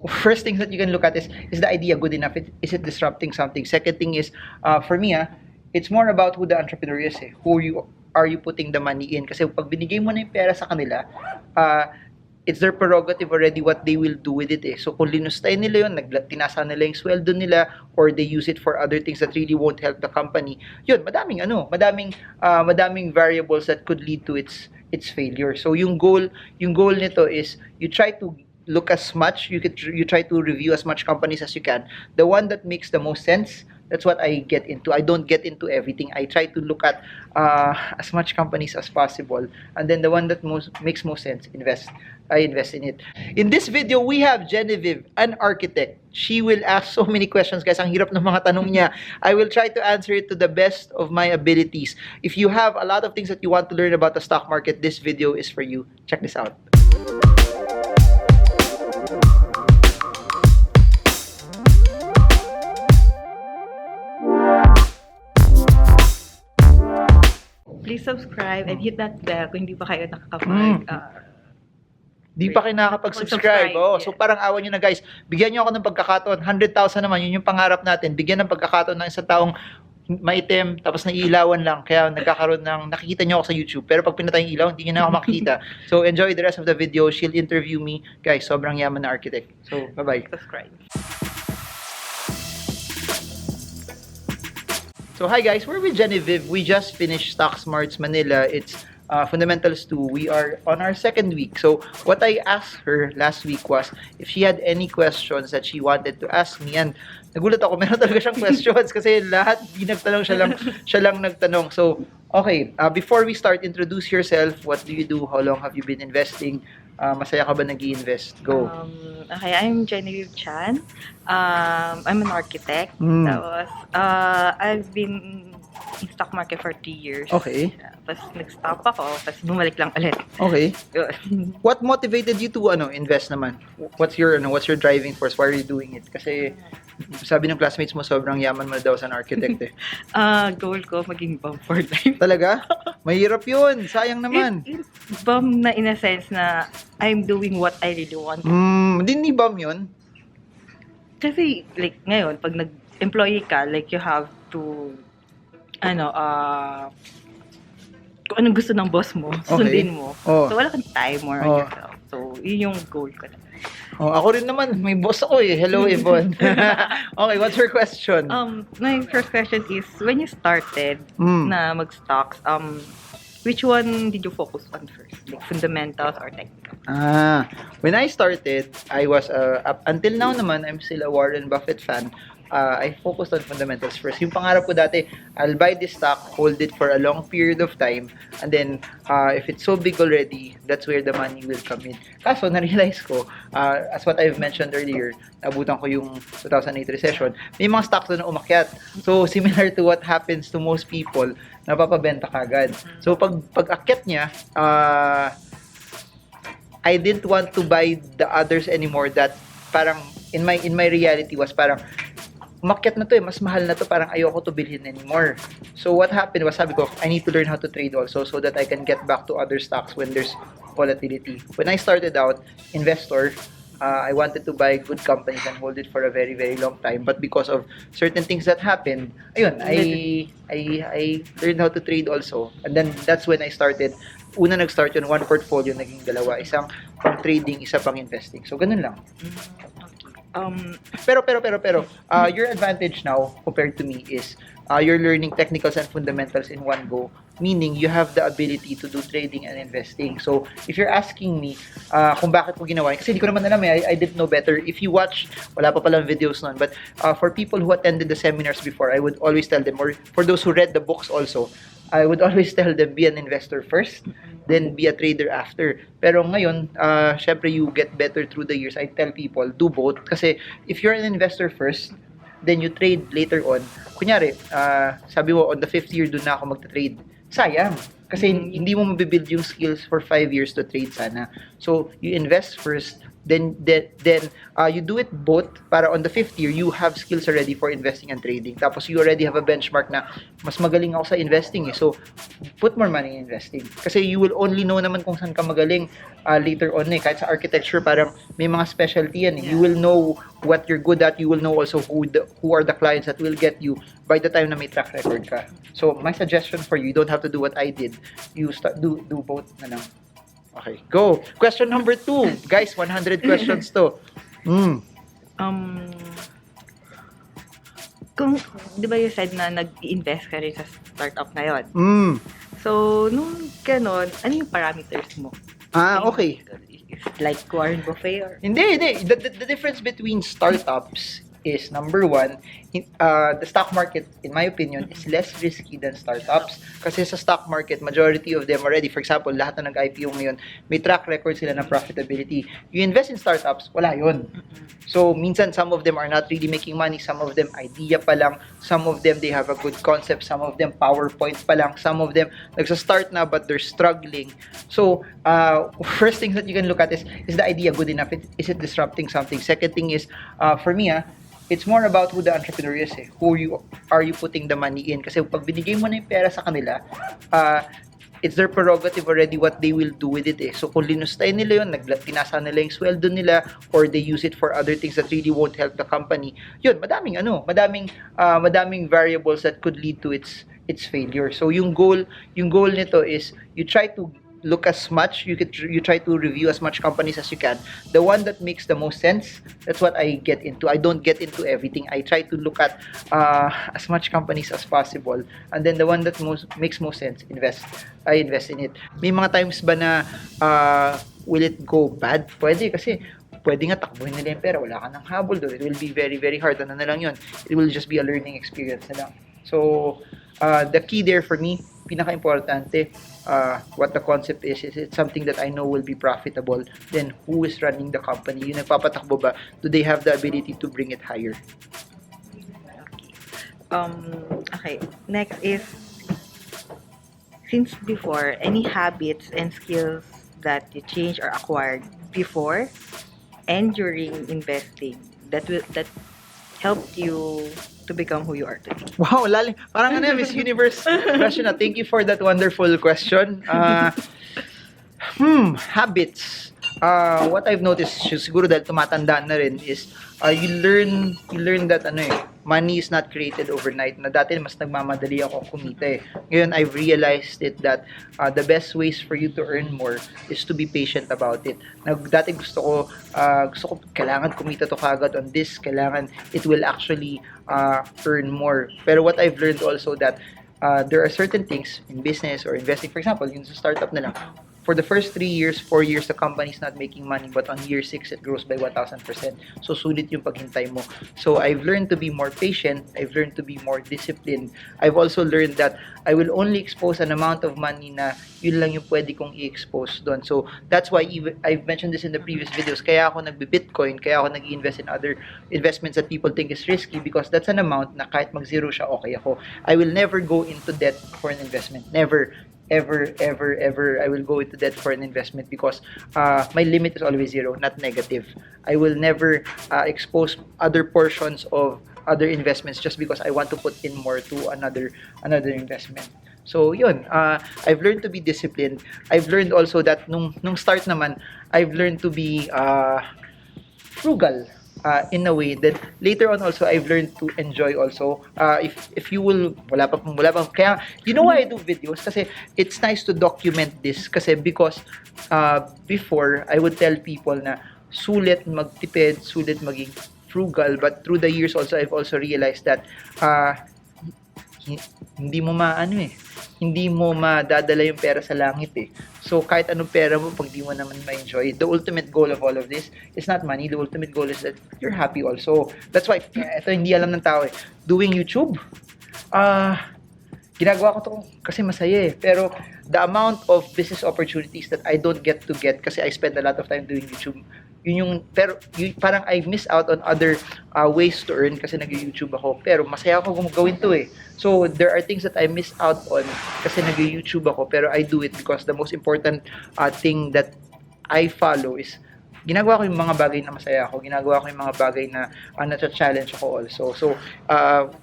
first thing that you can look at is the idea good enough? Is it disrupting something? Second thing is, for me, it's more about who the entrepreneur is. Who are you putting the money in? Kasi pag binigay mo na yung pera sa kanila, it's their prerogative already what they will do with it. So kung linustay nila yun, tinasa nila yung sweldo nila, or they use it for other things that really won't help the company, yun, madaming variables that could lead to its failure. So yung goal nito is you try to look as much, you try to review as much companies as you can. The one that makes the most sense, that's what I get into. I don't get into everything. I try to look at as much companies as possible, and then the one that makes most sense, I invest in it. In this video, we have Genevieve, an architect. She will ask so many questions, guys. Ang hirap ng mga tanong niya. I will try to answer it to the best of my abilities. If you have a lot of things that you want to learn about the stock market, this video is for you. Check this out. Please subscribe and hit that bell kung hindi pa kayo nakakapag... Di pa kayo nakakapag-subscribe. Oh, Yeah. so parang awan nyo na, guys. Bigyan nyo ako ng pagkakataon. 100,000 naman, yun yung pangarap natin. Bigyan ng pagkakataon ng isang taong maitim, tapos naiilawan lang. Kaya nagkakaroon ng, nakikita nyo ako sa YouTube. Pero pag pinatay yung ilaw, hindi nyo na ako makikita. So enjoy the rest of the video. She'll interview me. Guys, sobrang yaman na architect. So, bye-bye. Subscribe. So hi guys, we're with Genevieve. We just finished Stock Smarts Manila. It's Fundamentals 2. We are on our second week. So what I asked her last week was if she had any questions that she wanted to ask me. And nagulat ako, meron talaga siyang questions kasi lahat di nagtanong, siya lang nagtanong. So okay, before we start, introduce yourself. What do you do? How long have you been investing? Masaya ka ba nag-i-invest? Go. Okay, I'm Genevieve Chan. I'm an architect. Tapos, I've been in stock market for 3 years. Okay. Tapos nag-stop ako, tapos bumalik lang ulit. Okay. Yun. What motivated you to invest naman? What's your driving force? Why are you doing it? Kasi sabi ng classmates mo sobrang yaman mo daw as an architect eh. Goal ko maging bum for life. Talaga? Mahirap 'yun. Sayang naman. It's bum na in a sense na I'm doing what I really want. Hindi bum 'yun. Kasi like ngayon pag nag-employee ka, like you have to kung anong gusto ng boss mo, sundin mo. Oh. So wala kang time more on yourself. So yun yung goal ko. Ako rin naman, may boss ako eh. Hello, Yvonne. Okay, what's your question? My first question is, when you started na mag-stocks, which one did you focus on first? Like fundamentals or technical? When I started, I was, up until now naman, I'm still a Warren Buffett fan. I focused on fundamentals first. Yung pangarap ko dati, I'll buy this stock, hold it for a long period of time, and then if it's so big already, that's where the money will come in. Kaso, na-realize ko, as what I've mentioned earlier, nabutan ko yung 2008 recession, may mga stocks na umakyat. So, similar to what happens to most people, napapabenta kagad. So, pag akyat niya, I didn't want to buy the others anymore. That parang, in my reality was parang, umakyat na to mas mahal na to, parang ayoko to bilhin anymore. So what happened was, sabi ko, I need to learn how to trade also so that I can get back to other stocks when there's volatility. When I started out, investor, I wanted to buy good companies and hold it for a very, very long time. But because of certain things that happened, ayun, I learned how to trade also. And then that's when I started. Una nag-start yun, one portfolio, naging dalawa. Isang pang trading, isa pang investing. So ganun lang. Pero your advantage now compared to me is you're learning technicals and fundamentals in one go, meaning you have the ability to do trading and investing. So if you're asking me kung bakit ko ginawa, kasi hindi ko naman alam I didn't know better. If you watch, wala pa palang videos nun, but for people who attended the seminars before, I would always tell them, or for those who read the books also, I would always tell them, be an investor first, then be a trader after. Pero ngayon, syempre you get better through the years. I tell people, do both. Kasi if you're an investor first, then you trade later on. Kunyari, sabi mo, on the 5th year, doon na ako magta-trade. Sayang. Kasi hindi mo mabibuild yung skills for 5 years to trade sana. So, you invest first, then you do it both para on the fifth year you have skills already for investing and trading. Tapos you already have a benchmark na mas magaling ako sa investing eh. So put more money in investing. Kasi you will only know naman kung saan ka magaling later on eh. Kahit sa architecture, parang may mga specialty yan eh. You will know what you're good at. You will know also who are the clients that will get you by the time na may track record ka. So my suggestion for you don't have to do what I did. You do both na lang. Okay, go. Question number 2. Guys, 100 questions to. Kung, di ba you said na nag-invest ka rin sa startup ngayon? So, nung ganon, ano yung parameters mo? Okay. Like Warren Buffet or? Hindi. The difference between startups is, number one, the stock market, in my opinion, is less risky than startups. Kasi sa stock market, majority of them already, for example, lahat na nag-IPO ngayon, may track record sila ng profitability. You invest in startups, wala yun. So, minsan, some of them are not really making money. Some of them, idea pa lang. Some of them, they have a good concept. Some of them, PowerPoint pa lang. Some of them, nagsa-start na, but they're struggling. So, first thing that you can look at is the idea good enough? Is it disrupting something? Second thing is, for me, it's more about who the entrepreneur is eh. Are you putting the money in? Kasi pag binigay mo na yung pera sa kanila, it's their prerogative already what they will do with it eh. So kung linustay nila yun, tinasa nila yung sweldo nila, or they use it for other things that really won't help the company, yun, madaming variables that could lead to its failure. So yung goal nito is you try to look as much, you try to review as much companies as you can. The one that makes the most sense, that's what I get into. I don't get into everything. I try to look at as much companies as possible, and then the one that makes most sense, I invest in it. May mga times ba na will it go bad? Pwede, kasi pwede nga takbuhin nila yung pera, wala ka ng habol doon. It will be very, very hard. Ano na lang yun? It will just be a learning experience na lang. So, the key there for me, pinaka-importante, what the concept is it something that I know will be profitable? Then, who is running the company? Yung nagpapatakbo ba? Do they have the ability to bring it higher? Okay. Next is, since before, any habits and skills that you changed or acquired before and during investing that helped you to become who you are today? Wow, lalim. Parang ano, Miss Universe question na. Thank you for that wonderful question. Habits. What I've noticed, siguro dahil tumatanda na rin, is you learn that money is not created overnight. Na dati mas nagmamadali ako kumita eh. Ngayon I've realized it that the best ways for you to earn more is to be patient about it. Dati gusto ko kailangan kumita to kagad on this, kailangan it will actually earn more. Pero what I've learned also that there are certain things in business or investing, for example, yung sa startup na lang, for the first 3 years, 4 years, the company is not making money, but on year 6, it grows by 1,000%. So, sulit yung paghintay mo. So, I've learned to be more patient. I've learned to be more disciplined. I've also learned that I will only expose an amount of money na yun lang yung pwede kong i-expose doon. So, that's why I've mentioned this in the previous videos. Kaya ako nagbi-Bitcoin, kaya ako nag-invest in other investments that people think is risky, because that's an amount na kahit mag-zero siya, okay ako. I will never go into debt for an investment. Never. Ever I will go into debt for an investment, because my limit is always zero, not negative. I will never expose other portions of other investments just because I want to put in more to another investment. So yun, I've learned to be disciplined. I've learned also that nung start naman, I've learned to be frugal. In a way that later on also I've learned to enjoy also. If you will, wala pa. Kaya, you know why I do videos? Kasi it's nice to document this. Kasi because before, I would tell people na sulit magtipid, sulit maging frugal. But through the years also, I've also realized that hindi mo madadala yung pera sa langit eh. So kahit anong pera mo, pag di mo naman ma-enjoy, the ultimate goal of all of this is not money. The ultimate goal is that you're happy also. That's why, ito hindi alam ng tao eh, doing YouTube, ginagawa ko to kasi masaya eh. Pero the amount of business opportunities that I don't get to get kasi I spend a lot of time doing YouTube, parang I miss out on other ways to earn kasi nag-YouTube ako. Pero masaya ako gawin to eh. So there are things that I miss out on kasi nag-YouTube ako, pero I do it because the most important thing that I follow is ginagawa ko yung mga bagay na masaya ako, ginagawa ko yung mga bagay na na-challenge ako also. So,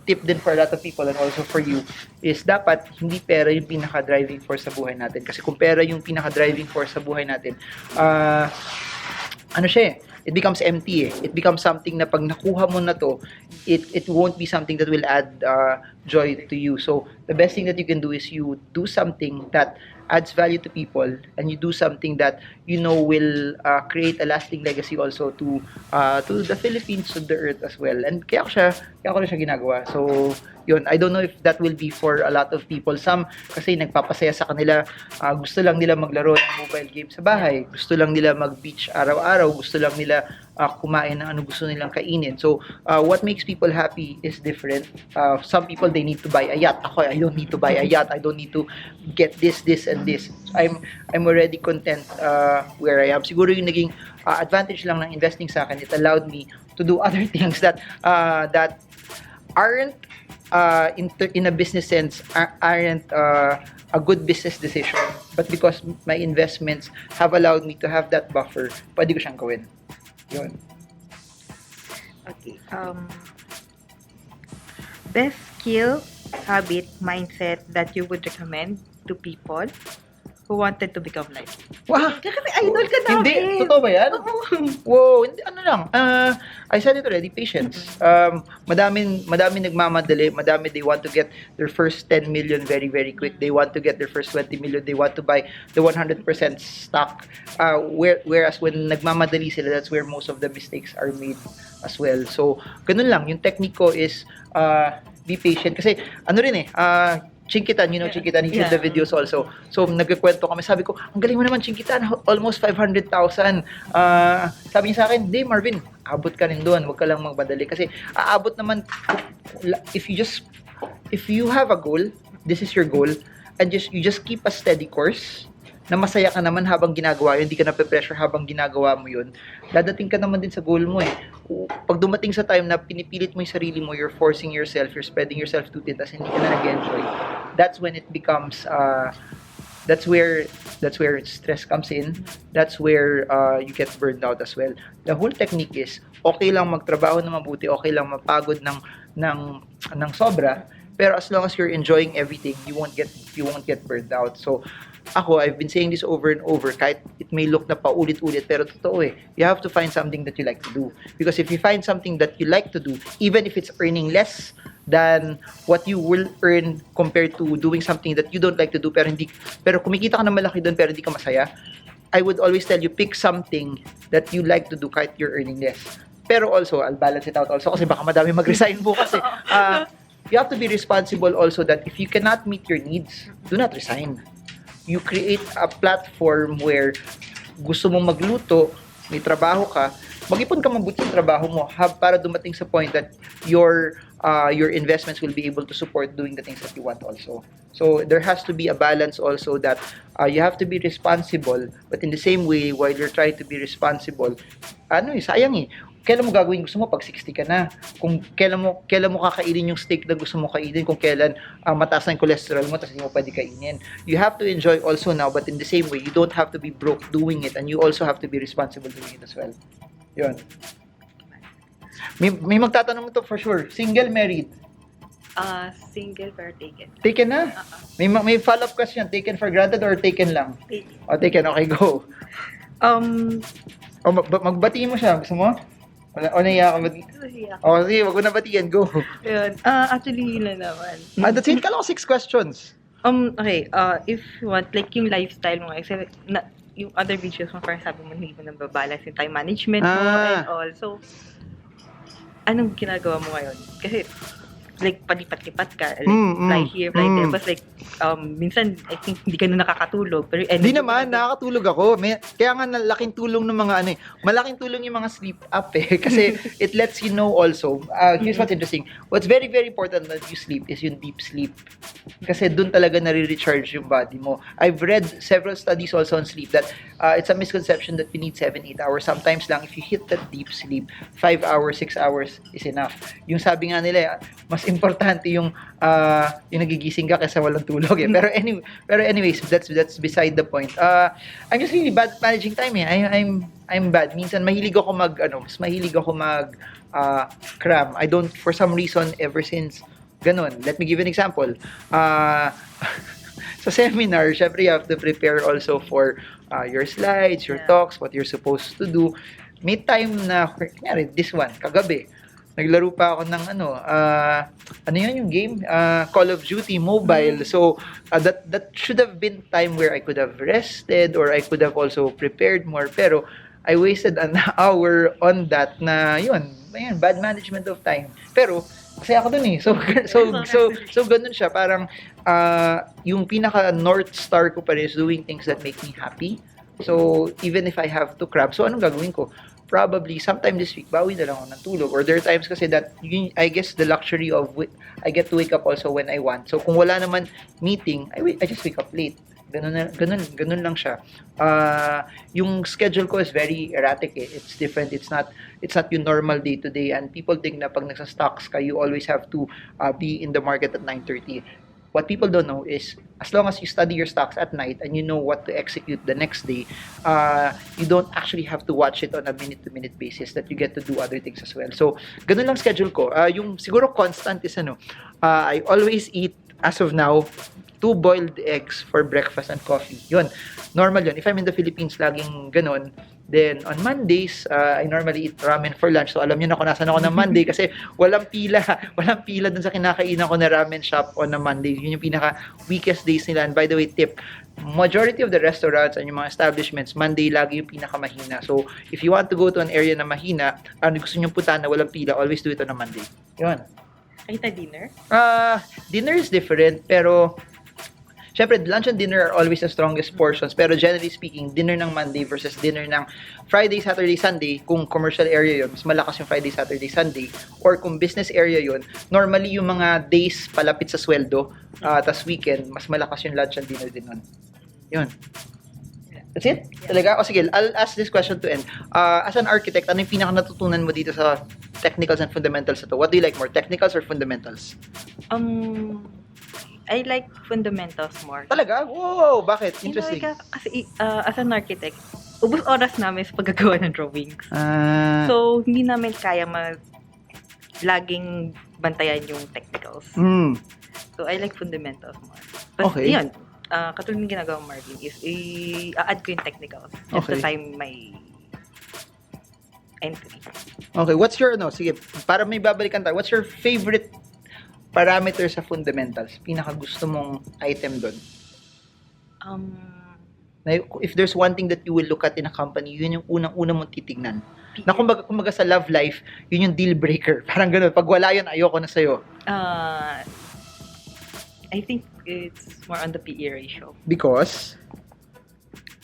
tip din for a lot of people and also for you is dapat hindi pera yung pinaka-driving force sa buhay natin. Kasi kung pera yung pinaka-driving force sa buhay natin, ano siya it becomes empty It becomes something na pag nakuha mo na to, it won't be something that will add joy to you. So, the best thing that you can do is you do something that adds value to people and you do something that you know will create a lasting legacy also to the Philippines, to the earth as well. And kaya ko rin siya ginagawa. So, yun, I don't know if that will be for a lot of people. Some kasi nagpapasaya sa kanila, gusto lang nila maglaro ng mobile game sa bahay, gusto lang nila mag-beach araw-araw, gusto lang nila kumain ng ano gusto nilang kainin. So, what makes people happy is different. Some people, they need to buy a yacht. Ako, I don't need to buy a yacht. I don't need to get this, and this. I'm already content where I am. Siguro yung naging advantage lang ng investing sa akin, it allowed me to do other things that aren't in a business sense, aren't a good business decision. But because my investments have allowed me to have that buffer, pwede ko siyang gawin. Yun. Okay. Best skill, habit, mindset that you would recommend to people who wanted to become like you? Wow! Kasi idol ka namin. Hindi, totoo ba yan? Wow, hindi, ano lang. I said it already, patience. Madaming nagmamadali, they want to get their first 10 million very, very quick. They want to get their first 20 million. They want to buy the 100% stock. Whereas when nagmamadali sila, that's where most of the mistakes are made as well. So, ganun lang. Yung technique ko is be patient. Kasi, ano rin Chinkitan, Chinkitan, he did the videos also. So, nagkikwento kami. Sabi ko, ang galing mo naman, Chinkitan, almost 500,000. Sabi niya sa akin, hindi, Marvin, abot ka rin doon. Huwag ka lang magmadali. Kasi, aabot naman, if you have a goal, this is your goal, and you just keep a steady course, na masaya ka naman habang ginagawa yun, hindi ka nape-pressure habang ginagawa mo yun, dadating ka naman din sa goal mo Pag dumating sa time na pinipilit mo yung sarili mo, you're forcing yourself, you're spreading yourself too thin, tas hindi ka na nag-enjoy, that's when it becomes, that's where stress comes in, that's where you get burned out as well. The whole technique is, okay lang magtrabaho na mabuti, okay lang mapagod ng sobra, pero as long as you're enjoying everything, you won't get burned out. So, ako, I've been saying this over and over, kahit it may look na paulit-ulit, pero totoo you have to find something that you like to do. Because if you find something that you like to do, even if it's earning less than what you will earn compared to doing something that you don't like to do, pero kumikita ka na malaki doon, pero hindi ka masaya, I would always tell you, pick something that you like to do kahit you're earning less. Pero also, I'll balance it out also, kasi baka madami mag-resign bukas you have to be responsible also that if you cannot meet your needs, do not resign. You create a platform where gusto mo magluto, may trabaho ka, mag-ipon ka mabuti sa trabaho mo para dumating sa point that your investments will be able to support doing the things that you want also. So there has to be a balance also that you have to be responsible, but in the same way, while you're trying to be responsible, sayang kailan mo gagawin gusto mo pag 60 ka na, kung kailan mo kakainin yung steak na gusto mo kainin, kung kailan mataas na yung cholesterol mo tapos hindi mo pwede kainin. You have to enjoy also now, but in the same way, you don't have to be broke doing it, and you also have to be responsible doing it as well. Yun. May magtatanong ito for sure. Single, married? Single pero taken. Taken na? May follow-up question. Taken for granted or taken lang? Taken. Taken. Okay, go. Magbatiin mo siya. Gusto mo? O naiya ka sige, wag mo na batiyan. Go. Ayun. Actually, yun na naman. That's it. Kala ko 6 questions. Okay. If you want, like, yung lifestyle mo, kasi yung other videos mo, parang sabi mo, hindi mo nababalance yung time management mo and all. So, anong ginagawa mo ngayon? Kasi, like, palipat-lipat ka. Like, fly here, fly there. But like, minsan, I think, hindi ka na nakakatulog. Pero, hindi naman, nakakatulog ako. Kaya nga, laking tulong ng mga malaking tulong yung mga sleep app Kasi, it lets you know also, here's what's interesting. What's very, very important that you sleep is yung deep sleep. Kasi dun talaga nare-recharge yung body mo. I've read several studies also on sleep that it's a misconception that you need 7-8 hours. Sometimes lang, if you hit that deep sleep, 5 hours, 6 hours is enough. Yung sabi nga nila, mas importante yung nagigising ka kaysa walang tulog eh. Pero anyways, that's beside the point. I'm just really bad managing time eh. I'm bad. Minsan mahilig ako mas mahilig ako cram. I don't, for some reason, ever since ganun. Let me give you an example. Sa seminar, syempre you have to prepare also for your slides, your talks, what you're supposed to do. May time na, kunyari, this one, kagabi, naglaro pa ako ng ano yun yung game? Call of Duty Mobile. So, that should have been time where I could have rested or I could have also prepared more. Pero, I wasted an hour on that na yun, bad management of time. Pero, kasi ako dun eh. So ganun siya. Parang, yung pinaka North Star ko pa rin is doing things that make me happy. So, even if I have to crab, so anong gagawin ko? Probably, sometime this week, bawi na lang ako ng tulog. Or there are times kasi that, I guess, the luxury of, I get to wake up also when I want. So, kung wala naman meeting, I just wake up late. Ganun lang siya. Yung schedule ko is very erratic eh. It's different. It's not yung normal day to day, and people think na pag nagsa-stocks ka, you always have to be in the market at 9:30. What people don't know is, as long as you study your stocks at night and you know what to execute the next day, you don't actually have to watch it on a minute-to-minute basis, that you get to do other things as well. So, ganun lang schedule ko. Yung siguro constant is I always eat, as of now, 2 boiled eggs for breakfast and coffee. Yun. Normal yun. If I'm in the Philippines, laging ganun. Then, on Mondays, I normally eat ramen for lunch. So, alam niyo na kung nasan ako ng Monday kasi walang pila. Walang pila dun sa kinakainan ko na ramen shop on a Monday. Yun yung pinaka-weakest days nila. And by the way, tip, majority of the restaurants and yung mga establishments, Monday lagi yung pinakamahina. So, if you want to go to an area na mahina, gusto nyo puntahan na walang pila, always do it on a Monday. Yun. Kahit dinner? Dinner is different, pero syempre, lunch and dinner are always the strongest portions. Pero generally speaking, dinner ng Monday versus dinner ng Friday, Saturday, Sunday, kung commercial area yun, mas malakas yung Friday, Saturday, Sunday. Or kung business area yun, normally yung mga days palapit sa sweldo, tas weekend, mas malakas yung lunch and dinner din nun. Yun. That's it? Yeah. Talaga? O sige, I'll ask this question to end. As an architect, ano yung pinaka natutunan mo dito sa technicals and fundamentals ito? What do you like more, technicals or fundamentals? I like fundamentals more. Talaga? Wow! Bakit? Interesting. Kasi as an architect, ubos oras namin sa paggagawa ng drawings. So, hindi namin kaya laging bantayan yung technicals. So, I like fundamentals more. But okay. Yun, katulad ng ginagawa Marvin is i-add ko yung technicals just to time my entry. Okay, what's your, sige, para may babalikan tayo, what's your favorite parameter sa fundamentals? Pinaka gusto mong item doon? If there's one thing that you will look at in a company, yun yung unang-una mong titignan. Na kumbaga sa love life, yun yung deal breaker. Parang gano'n. Pag wala yun, ayoko na sa'yo. I think it's more on the PE ratio. Because?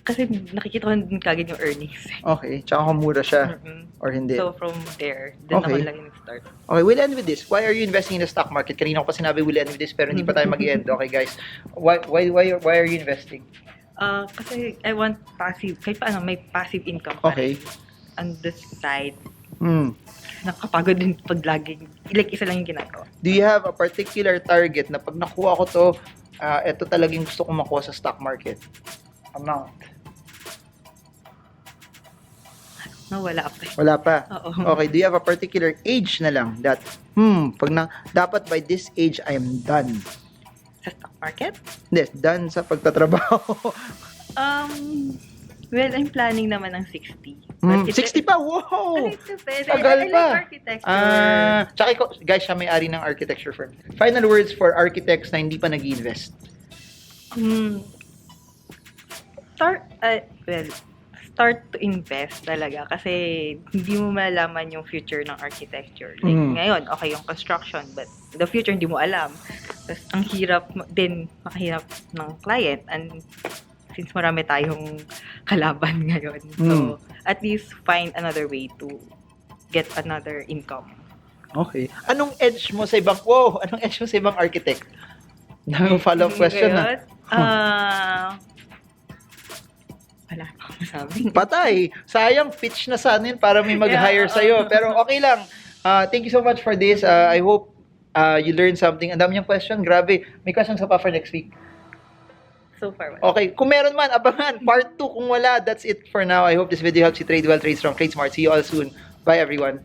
Kasi nakikita ko din kagad yung earnings. Okay. Tsaka kung mura siya. Or hindi. So from there, then ako lang yung start. Okay, we'll end with this. Why are you investing in the stock market? Kanina ko pa sinabi we'll end with this, pero hindi pa tayo mag-end. Okay, guys. Why are you investing? Kasi I want passive, kahit paano may passive income. Okay. On this side. Nakapagod din pag laging, isa lang yung ginagawa. Do you have a particular target na pag nakuha ko to, ito talagang gusto kong makuha sa stock market? Amount? No, wala pa. Wala pa? Oo. Okay, do you have a particular age na lang that, dapat by this age, I am done? Sa stock market? Yes, done sa pagtatrabaho. Well, I'm planning naman ng 60. 60 pa? Wow! Tagal pa. I like architecture. Tsaka guys, siya may-ari ng architecture firm. Final words for architects na hindi pa nag-invest. Start to invest talaga kasi hindi mo malalaman yung future ng architecture. Like ngayon, okay yung construction, but the future hindi mo alam. Tapos ang hirap din makahirap ng client, and since marami tayong kalaban ngayon. So, at least find another way to get another income. Okay. Anong edge mo sa ibang architect? Daming follow-up question na. Wala pa akong sabi niya. Patay. Sayang, pitch na sana yun para may mag-hire Yeah, sa'yo. Pero okay lang. Thank you so much for this. I hope you learned something. Ang dami niyang question. Grabe. May questions ka pa for next week. So far, wala. Okay. Kung meron man, abangan. Part 2. Kung wala, that's it for now. I hope this video helps you trade well, trade strong, trade smart. See you all soon. Bye, everyone.